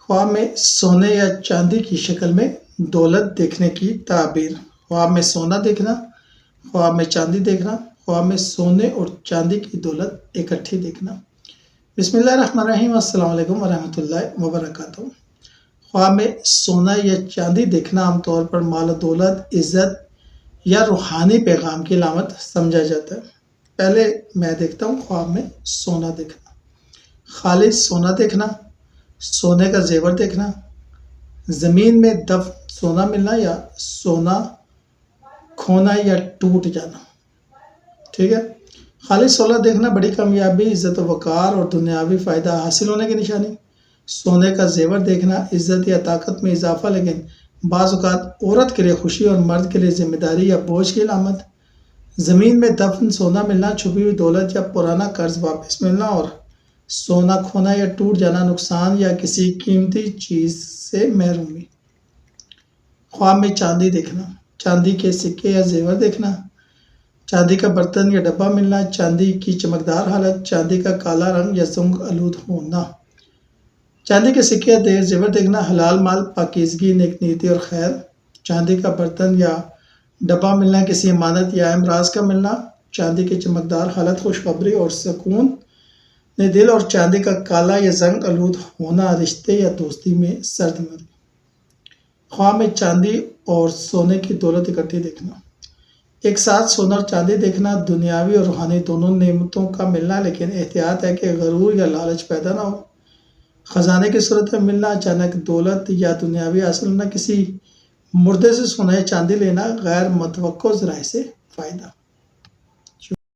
ख्वाब में सोने या चांदी की शक्ल में दौलत देखने की ताबीर। ख्वाब में सोना देखना, ख्वाब में चांदी देखना, ख्वाब में सोने और चांदी की दौलत इकट्ठी देखना। बिस्मिल्लाहिर्रहमानिर्रहीम, अस्सलाम वालेकुम वरहमतुल्लाहि वबरकातुहू। ख्वाब में सोना या चांदी देखना आमतौर पर माल दौलत, इज़्ज़त या रूहानी पैगाम की अलामत समझा जाता है। पहले मैं देखता हूँ ख्वाब में सोना देखना। खालिस सोना देखना, सोने का जेवर देखना, ज़मीन में दफन सोना मिलना या सोना खोना या टूट जाना। ठीक है। खालिस सोना देखना बड़ी कामयाबी, इज़्ज़त वक़ार और दुनियावी फ़ायदा हासिल होने की निशानी। सोने का जेवर देखना इज़्ज़त या ताकत में इजाफा, लेकिन बाज़ औक़ात औरत के लिए खुशी और मर्द के लिए जिम्मेदारी या बोझ की अलामत। ज़मीन में दफन सोना मिलना छुपी हुई दौलत या पुराना कर्ज वापस मिलना, और सोना खोना या टूट जाना नुकसान या किसी कीमती चीज़ से महरूमी। ख्वाब में चांदी देखना, चांदी के सिक्के या जेवर देखना, चांदी का बर्तन या डब्बा मिलना, चांदी की चमकदार हालत, चांदी का काला रंग या ज़ंग आलूद होना। चांदी के सिक्के या जेवर देखना हलाल माल, पाकीज़गी, नेक नीयती और खैर। चांदी का बर्तन या डब्बा मिलना किसी अमानत या अहम राज का मिलना। चांदी की चमकदार हालत खुशखबरी और सुकून ने दिल, और चांदी का काला या जंग आलूद होना रिश्ते या दोस्ती में सर्दमर्दी। ख्वाब में चांदी और सोने की दौलत इकट्ठी देखना, एक साथ सोना और चांदी देखना दुनियावी और रूहानी दोनों नेमतों का मिलना, लेकिन एहतियात है कि गरूर या लालच पैदा ना हो। खजाने की सूरत में मिलना, अचानक दौलत या दुनियावी हासिल होना, किसी मुर्दे से सोना या चांदी लेना, गैर मुतवक्को ज़राए से फ़ायदा।